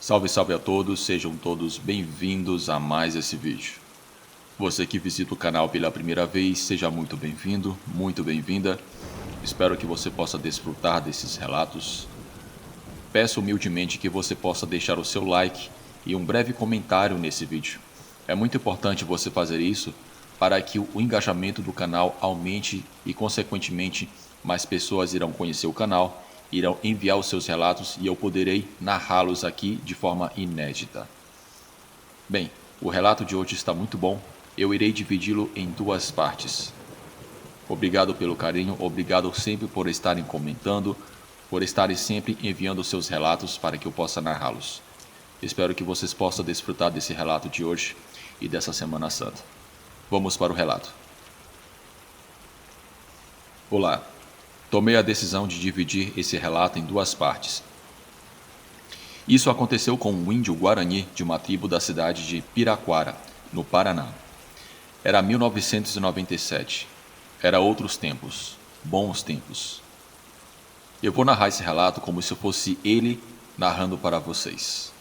Salve, salve a todos, sejam todos bem-vindos a mais esse vídeo. Você que visita o canal pela primeira vez, seja muito bem-vindo, muito bem-vinda. Espero que você possa desfrutar desses relatos. Peço humildemente que você possa deixar o seu like e um breve comentário nesse vídeo. É muito importante você fazer isso para que o engajamento do canal aumente e, consequentemente, mais pessoas irão conhecer o canal, irão enviar os seus relatos e eu poderei narrá-los aqui de forma inédita. Bem, o relato de hoje está muito bom, eu irei dividi-lo em duas partes. Obrigado pelo carinho, obrigado sempre por estarem comentando, por estarem sempre enviando seus relatos para que eu possa narrá-los. Espero que vocês possam desfrutar desse relato de hoje e dessa Semana Santa. Vamos para o relato. Olá, tomei a decisão de dividir esse relato em duas partes. Isso aconteceu com um índio guarani de uma tribo da cidade de Piraquara, no Paraná. Era 1997. Era outros tempos, bons tempos. Eu vou narrar esse relato como se fosse ele narrando para vocês.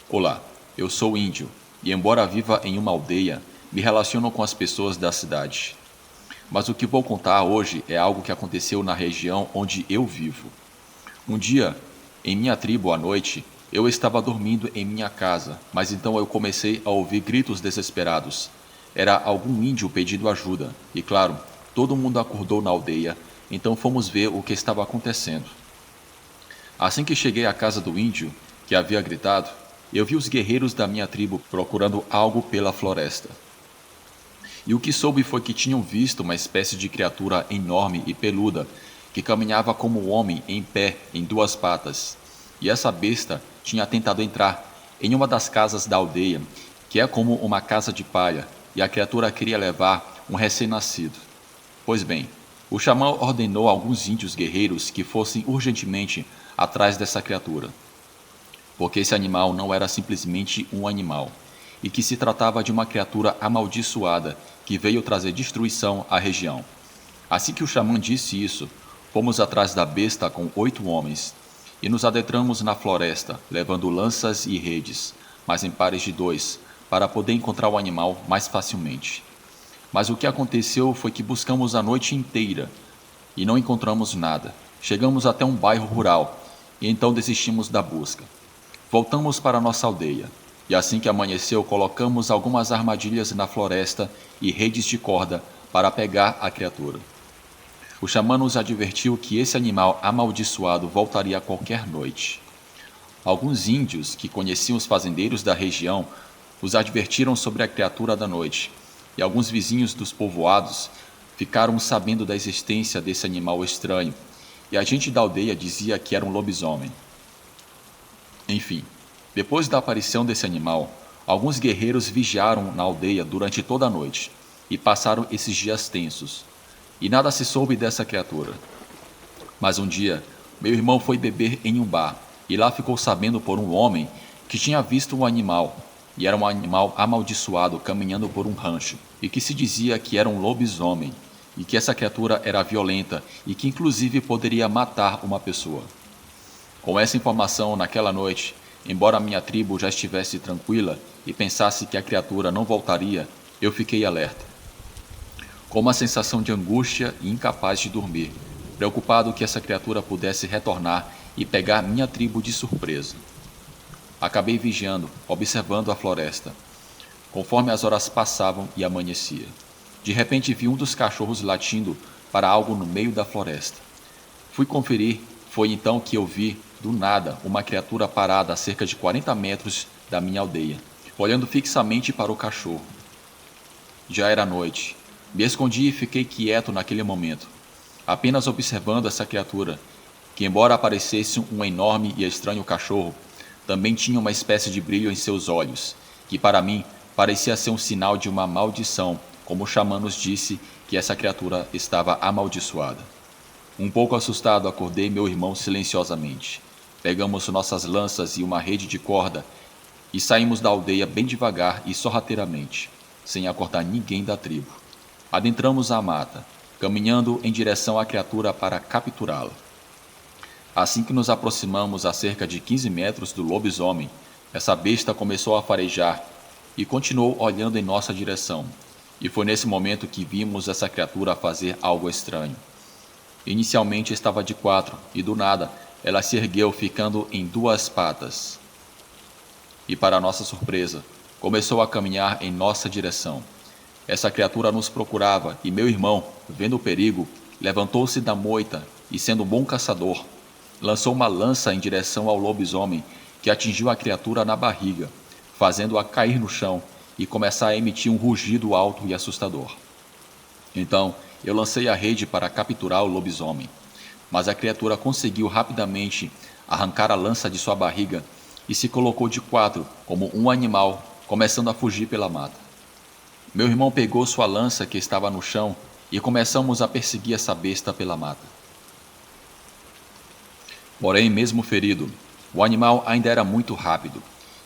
Olá, eu sou índio e, embora viva em uma aldeia, me relaciono com as pessoas da cidade. Mas o que vou contar hoje é algo que aconteceu na região onde eu vivo. Um dia, em minha tribo à noite, eu estava dormindo em minha casa, mas então eu comecei a ouvir gritos desesperados. Era algum índio pedindo ajuda, e claro, todo mundo acordou na aldeia, então fomos ver o que estava acontecendo. Assim que cheguei à casa do índio, que havia gritado, eu vi os guerreiros da minha tribo procurando algo pela floresta. E o que soube foi que tinham visto uma espécie de criatura enorme e peluda, que caminhava como um homem em pé, em duas patas. E essa besta tinha tentado entrar em uma das casas da aldeia, que é como uma casa de palha, e a criatura queria levar um recém-nascido. Pois bem, o xamã ordenou a alguns índios guerreiros que fossem urgentemente atrás dessa criatura, porque esse animal não era simplesmente um animal, e que se tratava de uma criatura amaldiçoada que veio trazer destruição à região. Assim que o xamã disse isso, fomos atrás da besta com 8 homens, e nos adentramos na floresta, levando lanças e redes, mas em pares de 2, para poder encontrar o animal mais facilmente. Mas o que aconteceu foi que buscamos a noite inteira, e não encontramos nada. Chegamos até um bairro rural, e então desistimos da busca. Voltamos para nossa aldeia, e assim que amanheceu colocamos algumas armadilhas na floresta e redes de corda para pegar a criatura. O xamã nos advertiu que esse animal amaldiçoado voltaria a qualquer noite. Alguns índios que conheciam os fazendeiros da região os advertiram sobre a criatura da noite, e alguns vizinhos dos povoados ficaram sabendo da existência desse animal estranho, e a gente da aldeia dizia que era um lobisomem. Enfim, depois da aparição desse animal, alguns guerreiros vigiaram na aldeia durante toda a noite e passaram esses dias tensos, e nada se soube dessa criatura. Mas um dia, meu irmão foi beber em um bar, e lá ficou sabendo por um homem que tinha visto um animal, e era um animal amaldiçoado caminhando por um rancho, e que se dizia que era um lobisomem, e que essa criatura era violenta e que inclusive poderia matar uma pessoa. Com essa informação, naquela noite, embora a minha tribo já estivesse tranquila e pensasse que a criatura não voltaria, eu fiquei alerta, com uma sensação de angústia e incapaz de dormir, preocupado que essa criatura pudesse retornar e pegar minha tribo de surpresa. Acabei vigiando, observando a floresta, conforme as horas passavam e amanhecia. De repente vi um dos cachorros latindo para algo no meio da floresta. Fui conferir, foi então que eu vi, do nada, uma criatura parada a cerca de 40 metros da minha aldeia, olhando fixamente para o cachorro. Já era noite. Me escondi e fiquei quieto naquele momento, apenas observando essa criatura, que embora aparecesse um enorme e estranho cachorro, também tinha uma espécie de brilho em seus olhos, que para mim parecia ser um sinal de uma maldição, como o xamã nos disse que essa criatura estava amaldiçoada. Um pouco assustado, acordei meu irmão silenciosamente. Pegamos nossas lanças e uma rede de corda e saímos da aldeia bem devagar e sorrateiramente, sem acordar ninguém da tribo. Adentramos a mata, caminhando em direção à criatura para capturá-la. Assim que nos aproximamos a cerca de 15 metros do lobisomem, essa besta começou a farejar e continuou olhando em nossa direção. E foi nesse momento que vimos essa criatura fazer algo estranho. Inicialmente estava de quatro e do nada ela se ergueu ficando em duas patas. E para nossa surpresa, começou a caminhar em nossa direção. Essa criatura nos procurava e meu irmão, vendo o perigo, levantou-se da moita e, sendo um bom caçador, lançou uma lança em direção ao lobisomem, que atingiu a criatura na barriga, fazendo-a cair no chão e começar a emitir um rugido alto e assustador. Então, eu lancei a rede para capturar o lobisomem, mas a criatura conseguiu rapidamente arrancar a lança de sua barriga e se colocou de quatro, como um animal, começando a fugir pela mata. Meu irmão pegou sua lança que estava no chão e começamos a perseguir essa besta pela mata. Porém, mesmo ferido, o animal ainda era muito rápido,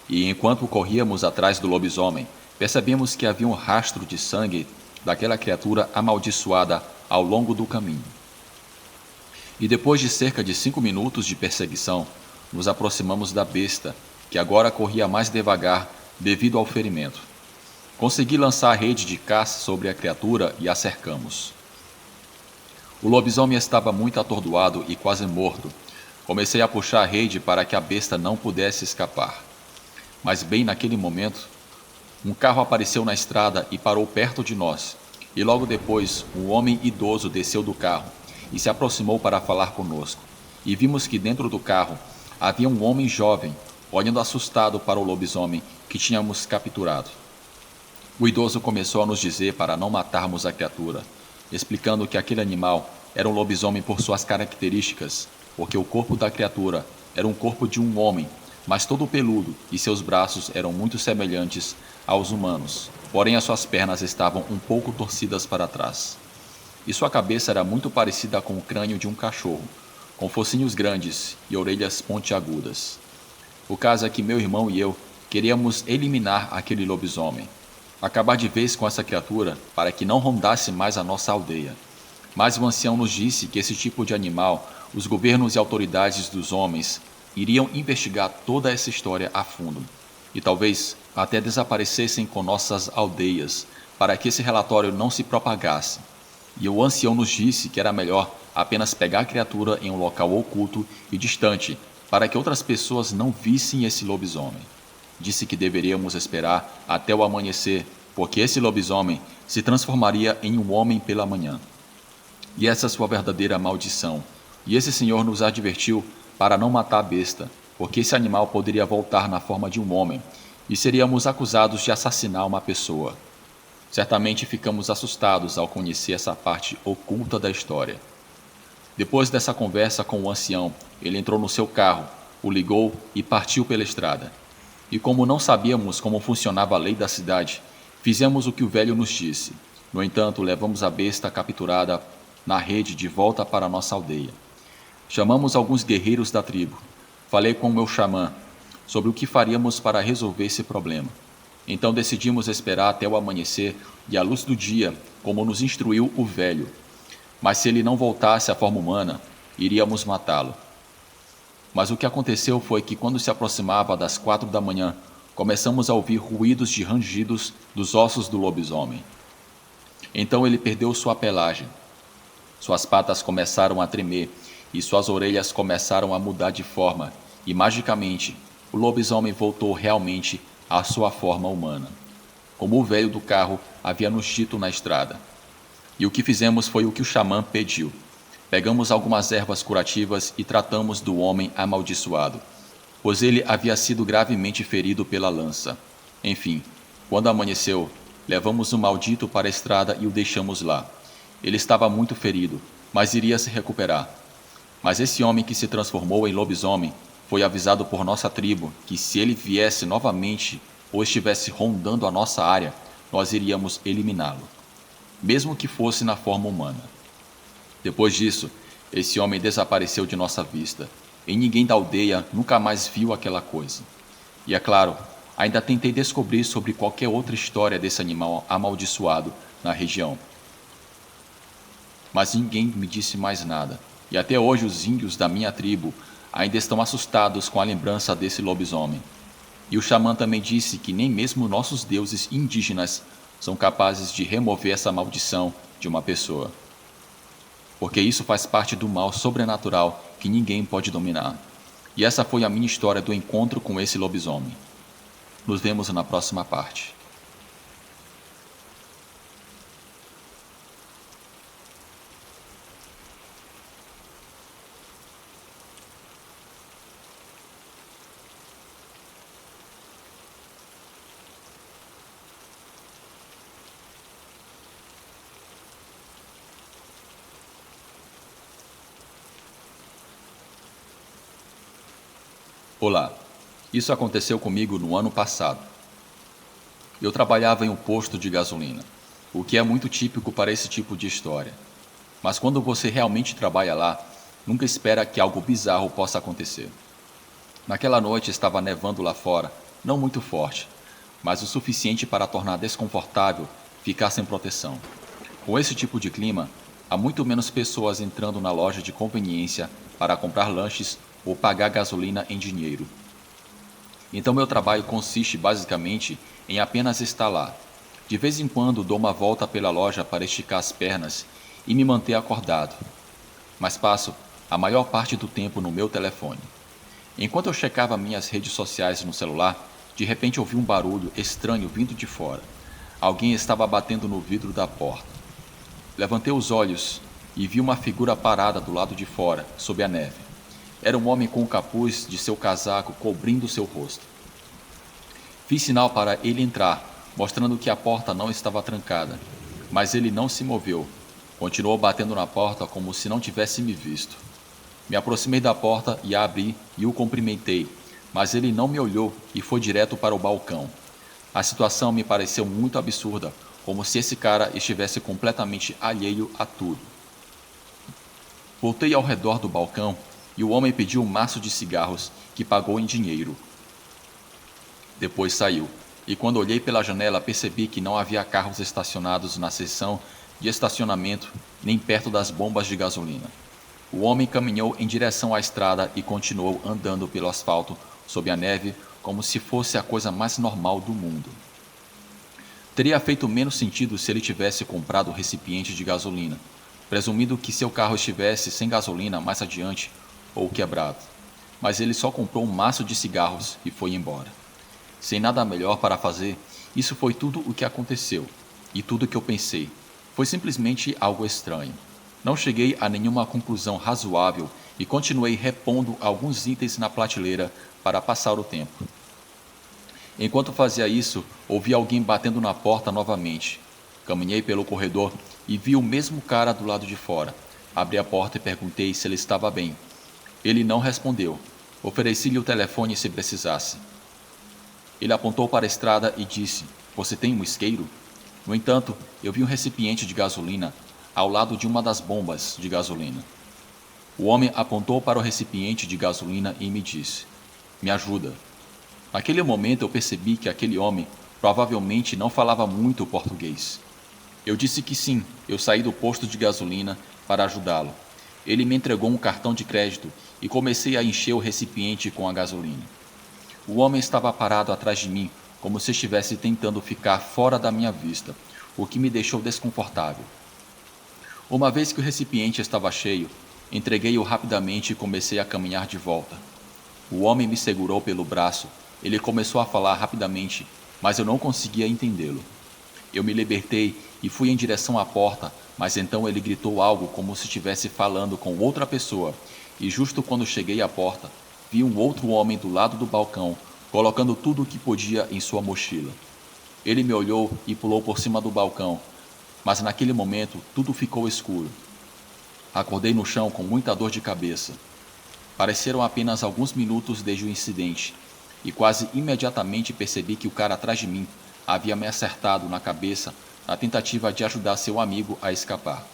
e enquanto corríamos atrás do lobisomem, percebemos que havia um rastro de sangue daquela criatura amaldiçoada ao longo do caminho. E depois de cerca de 5 minutos de perseguição, nos aproximamos da besta, que agora corria mais devagar devido ao ferimento. Consegui lançar a rede de caça sobre a criatura e a cercamos. O lobisomem estava muito atordoado e quase morto. Comecei a puxar a rede para que a besta não pudesse escapar. Mas bem naquele momento, um carro apareceu na estrada e parou perto de nós. E logo depois, um homem idoso desceu do carro e se aproximou para falar conosco. E vimos que dentro do carro havia um homem jovem, olhando assustado para o lobisomem que tínhamos capturado. O idoso começou a nos dizer para não matarmos a criatura, explicando que aquele animal era um lobisomem por suas características, porque o corpo da criatura era um corpo de um homem, mas todo peludo, e seus braços eram muito semelhantes aos humanos, porém as suas pernas estavam um pouco torcidas para trás. E sua cabeça era muito parecida com o crânio de um cachorro, com focinhos grandes e orelhas pontiagudas. O caso é que meu irmão e eu queríamos eliminar aquele lobisomem, acabar de vez com essa criatura para que não rondasse mais a nossa aldeia. Mas o ancião nos disse que esse tipo de animal, os governos e autoridades dos homens iriam investigar toda essa história a fundo e talvez até desaparecessem com nossas aldeias para que esse relatório não se propagasse. E o ancião nos disse que era melhor apenas pegar a criatura em um local oculto e distante para que outras pessoas não vissem esse lobisomem. Disse que deveríamos esperar até o amanhecer, porque esse lobisomem se transformaria em um homem pela manhã. E essa é sua verdadeira maldição. E esse senhor nos advertiu para não matar a besta, porque esse animal poderia voltar na forma de um homem, e seríamos acusados de assassinar uma pessoa. Certamente ficamos assustados ao conhecer essa parte oculta da história. Depois dessa conversa com o ancião, ele entrou no seu carro, o ligou e partiu pela estrada. E como não sabíamos como funcionava a lei da cidade, fizemos o que o velho nos disse. No entanto, levamos a besta capturada na rede de volta para nossa aldeia. Chamamos alguns guerreiros da tribo. Falei com o meu xamã sobre o que faríamos para resolver esse problema. Então decidimos esperar até o amanhecer e à luz do dia, como nos instruiu o velho. Mas se ele não voltasse à forma humana, iríamos matá-lo. Mas o que aconteceu foi que quando se aproximava das 4 da manhã, começamos a ouvir ruídos de rangidos dos ossos do lobisomem. Então ele perdeu sua pelagem. Suas patas começaram a tremer e suas orelhas começaram a mudar de forma, e magicamente o lobisomem voltou realmente à sua forma humana, como o velho do carro havia nos dito na estrada. E o que fizemos foi o que o xamã pediu. Pegamos algumas ervas curativas e tratamos do homem amaldiçoado, pois ele havia sido gravemente ferido pela lança. Enfim, quando amanheceu, levamos o maldito para a estrada e o deixamos lá. Ele estava muito ferido, mas iria se recuperar. Mas esse homem que se transformou em lobisomem foi avisado por nossa tribo que se ele viesse novamente ou estivesse rondando a nossa área, nós iríamos eliminá-lo, mesmo que fosse na forma humana. Depois disso, esse homem desapareceu de nossa vista, e ninguém da aldeia nunca mais viu aquela coisa. E é claro, ainda tentei descobrir sobre qualquer outra história desse animal amaldiçoado na região. Mas ninguém me disse mais nada, E até hoje os índios da minha tribo ainda estão assustados com a lembrança desse lobisomem. E o xamã também disse que nem mesmo nossos deuses indígenas são capazes de remover essa maldição de uma pessoa. Porque isso faz parte do mal sobrenatural que ninguém pode dominar. E essa foi a minha história do encontro com esse lobisomem. Nos vemos na próxima parte. Olá, isso aconteceu comigo no ano passado. Eu trabalhava em um posto de gasolina, o que é muito típico para esse tipo de história. Mas quando você realmente trabalha lá, nunca espera que algo bizarro possa acontecer. Naquela noite estava nevando lá fora, não muito forte, mas o suficiente para tornar desconfortável ficar sem proteção. Com esse tipo de clima, há muito menos pessoas entrando na loja de conveniência para comprar lanches ou pagar gasolina em dinheiro. Então meu trabalho consiste basicamente em apenas estar lá. De vez em quando dou uma volta pela loja para esticar as pernas e me manter acordado. Mas passo a maior parte do tempo no meu telefone. Enquanto eu checava minhas redes sociais no celular, de repente ouvi um barulho estranho vindo de fora. Alguém estava batendo no vidro da porta. Levantei os olhos e vi uma figura parada do lado de fora, sob a neve. Era um homem com o capuz de seu casaco cobrindo seu rosto. Fiz sinal para ele entrar, mostrando que a porta não estava trancada, mas ele não se moveu. Continuou batendo na porta como se não tivesse me visto. Me aproximei da porta e a abri e o cumprimentei, mas ele não me olhou e foi direto para o balcão. A situação me pareceu muito absurda, como se esse cara estivesse completamente alheio a tudo. Voltei ao redor do balcão e o homem pediu um maço de cigarros que pagou em dinheiro. Depois saiu, e quando olhei pela janela percebi que não havia carros estacionados na seção de estacionamento nem perto das bombas de gasolina. O homem caminhou em direção à estrada e continuou andando pelo asfalto sob a neve como se fosse a coisa mais normal do mundo. Teria feito menos sentido se ele tivesse comprado o recipiente de gasolina, presumindo que seu carro estivesse sem gasolina mais adiante ou quebrado. Mas ele só comprou um maço de cigarros e foi embora. Sem nada melhor para fazer, isso foi tudo o que aconteceu, e tudo o que eu pensei. Foi simplesmente algo estranho. Não cheguei a nenhuma conclusão razoável e continuei repondo alguns itens na prateleira para passar o tempo. Enquanto fazia isso, ouvi alguém batendo na porta novamente. Caminhei pelo corredor e vi o mesmo cara do lado de fora. Abri a porta e perguntei se ele estava bem. Ele não respondeu. Ofereci-lhe o telefone se precisasse. Ele apontou para a estrada e disse: "Você tem um isqueiro?" No entanto, eu vi um recipiente de gasolina ao lado de uma das bombas de gasolina. O homem apontou para o recipiente de gasolina e me disse: "Me ajuda." Naquele momento eu percebi que aquele homem provavelmente não falava muito português. Eu disse que sim, eu saí do posto de gasolina para ajudá-lo. Ele me entregou um cartão de crédito e comecei a encher o recipiente com a gasolina. O homem estava parado atrás de mim, como se estivesse tentando ficar fora da minha vista, o que me deixou desconfortável. Uma vez que o recipiente estava cheio, entreguei-o rapidamente e comecei a caminhar de volta. O homem me segurou pelo braço. Ele começou a falar rapidamente, mas eu não conseguia entendê-lo. Eu me libertei e fui em direção à porta, mas então ele gritou algo como se estivesse falando com outra pessoa, e justo quando cheguei à porta, vi um outro homem do lado do balcão, colocando tudo o que podia em sua mochila. Ele me olhou e pulou por cima do balcão, mas naquele momento tudo ficou escuro. Acordei no chão com muita dor de cabeça. Pareceram apenas alguns minutos desde o incidente, e quase imediatamente percebi que o cara atrás de mim havia me acertado na cabeça na tentativa de ajudar seu amigo a escapar.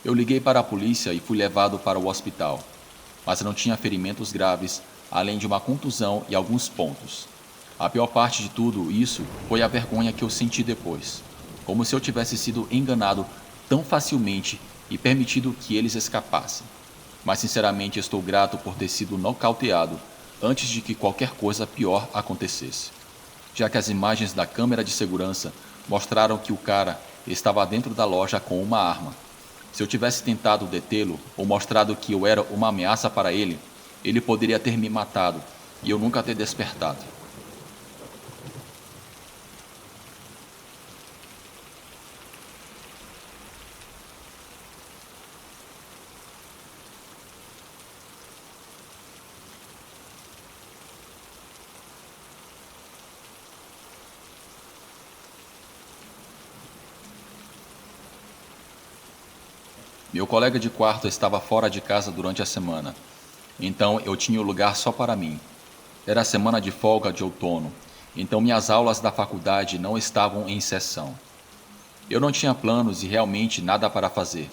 Eu liguei para a polícia e fui levado para o hospital, mas não tinha ferimentos graves, além de uma contusão e alguns pontos. A pior parte de tudo isso foi a vergonha que eu senti depois, como se eu tivesse sido enganado tão facilmente e permitido que eles escapassem. mas sinceramente estou grato por ter sido nocauteado antes de que qualquer coisa pior acontecesse, já que as imagens da câmera de segurança mostraram que o cara estava dentro da loja com uma arma. Se eu tivesse tentado detê-lo ou mostrado que eu era uma ameaça para ele, ele poderia ter me matado e eu nunca ter despertado. Meu colega de quarto estava fora de casa durante a semana, então eu tinha o lugar só para mim. Era a semana de folga de outono, então minhas aulas da faculdade não estavam em sessão. Eu não tinha planos e realmente nada para fazer.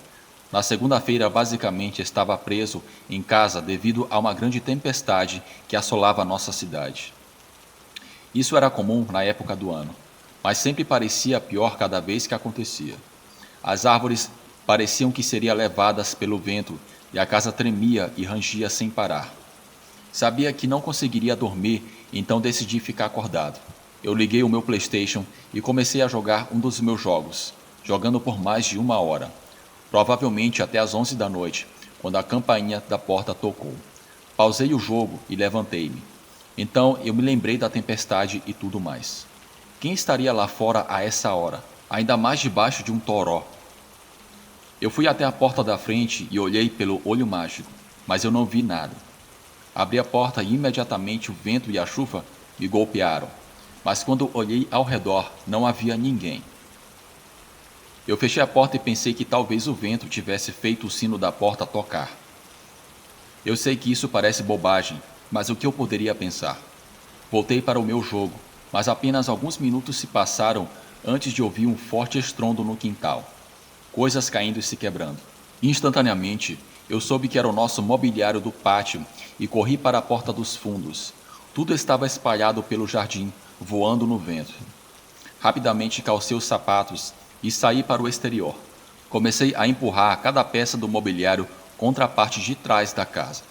Na segunda-feira, basicamente, estava preso em casa devido a uma grande tempestade que assolava nossa cidade. Isso era comum na época do ano, mas sempre parecia pior cada vez que acontecia. As árvores pareciam que seriam levadas pelo vento e a casa tremia e rangia sem parar. Sabia que não conseguiria dormir, então decidi ficar acordado. Eu liguei o meu PlayStation e comecei a jogar um dos meus jogos, jogando por mais de 1 hora, provavelmente até as 11 da noite, quando a campainha da porta tocou. Pausei o jogo e levantei-me. Então eu me lembrei da tempestade e tudo mais. Quem estaria lá fora a essa hora, ainda mais debaixo de um toró? Eu fui até a porta da frente e olhei pelo olho mágico, mas eu não vi nada. Abri a porta e imediatamente o vento e a chuva me golpearam, mas quando olhei ao redor não havia ninguém. Eu fechei a porta e pensei que talvez o vento tivesse feito o sino da porta tocar. Eu sei que isso parece bobagem, mas o que eu poderia pensar? Voltei para o meu jogo, mas apenas alguns minutos se passaram antes de ouvir um forte estrondo no quintal. Coisas caindo e se quebrando. Instantaneamente, eu soube que era o nosso mobiliário do pátio e corri para a porta dos fundos. Tudo estava espalhado pelo jardim, voando no vento. Rapidamente calcei os sapatos e saí para o exterior. Comecei a empurrar cada peça do mobiliário contra a parte de trás da casa.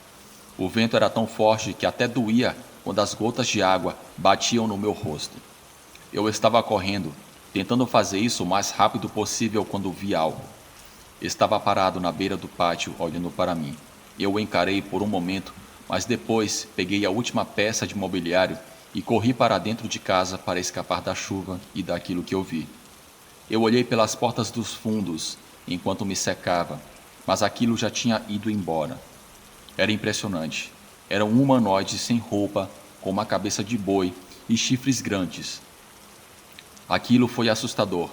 O vento era tão forte que até doía quando as gotas de água batiam no meu rosto. Eu estava correndo, tentando fazer isso o mais rápido possível quando vi algo. Estava parado na beira do pátio olhando para mim. Eu o encarei por um momento, mas depois peguei a última peça de mobiliário e corri para dentro de casa para escapar da chuva e daquilo que eu vi. Eu olhei pelas portas dos fundos enquanto me secava, mas aquilo já tinha ido embora. Era impressionante. Era um humanoide sem roupa, com uma cabeça de boi e chifres grandes. Aquilo foi assustador.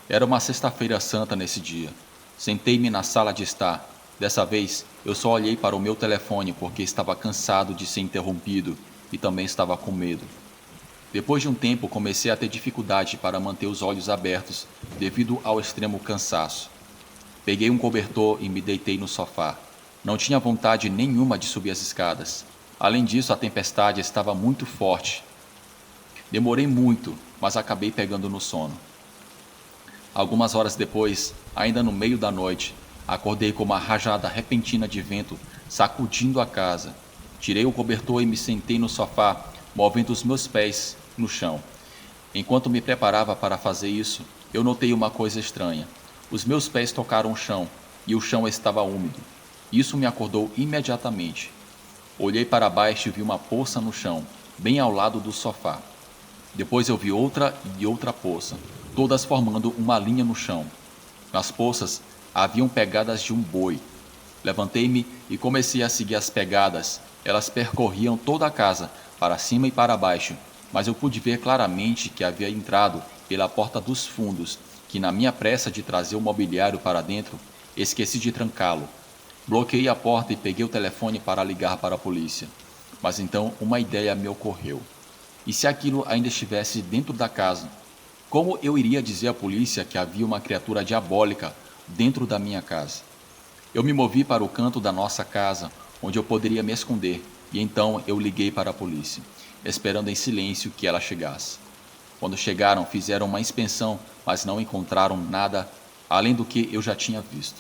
Era uma sexta-feira santa nesse dia. Sentei-me na sala de estar. Dessa vez, eu só olhei para o meu telefone porque estava cansado de ser interrompido e também estava com medo. Depois de um tempo, comecei a ter dificuldade para manter os olhos abertos devido ao extremo cansaço. Peguei um cobertor e me deitei no sofá. Não tinha vontade nenhuma de subir as escadas. Além disso, a tempestade estava muito forte. Demorei muito, mas acabei pegando no sono. Algumas horas depois, ainda no meio da noite, acordei com uma rajada repentina de vento sacudindo a casa. Tirei o cobertor e me sentei no sofá, movendo os meus pés no chão. Enquanto me preparava para fazer isso, eu notei uma coisa estranha. Os meus pés tocaram o chão e o chão estava úmido. Isso me acordou imediatamente. Olhei para baixo e vi uma poça no chão, bem ao lado do sofá. Depois eu vi outra e outra poça, todas formando uma linha no chão. Nas poças haviam pegadas de um boi. Levantei-me e comecei a seguir as pegadas. Elas percorriam toda a casa, para cima e para baixo, mas eu pude ver claramente que havia entrado pela porta dos fundos, que na minha pressa de trazer o mobiliário para dentro, esqueci de trancá-lo. Bloqueei a porta e peguei o telefone para ligar para a polícia. Mas então uma ideia me ocorreu. E se aquilo ainda estivesse dentro da casa? Como eu iria dizer à polícia que havia uma criatura diabólica dentro da minha casa? Eu me movi para o canto da nossa casa, onde eu poderia me esconder, e então eu liguei para a polícia, esperando em silêncio que ela chegasse. Quando chegaram, fizeram uma inspeção, mas não encontraram nada além do que eu já tinha visto.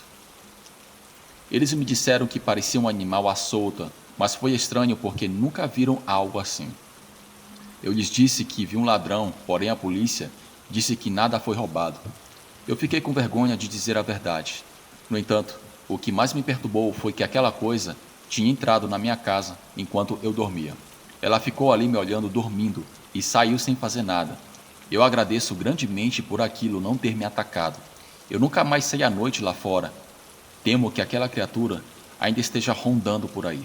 Eles me disseram que parecia um animal à solta, mas foi estranho porque nunca viram algo assim. Eu lhes disse que vi um ladrão, porém a polícia disse que nada foi roubado. Eu fiquei com vergonha de dizer a verdade. No entanto, o que mais me perturbou foi que aquela coisa tinha entrado na minha casa enquanto eu dormia. Ela ficou ali me olhando dormindo e saiu sem fazer nada. Eu agradeço grandemente por aquilo não ter me atacado. Eu nunca mais saí à noite lá fora. Temo que aquela criatura ainda esteja rondando por aí.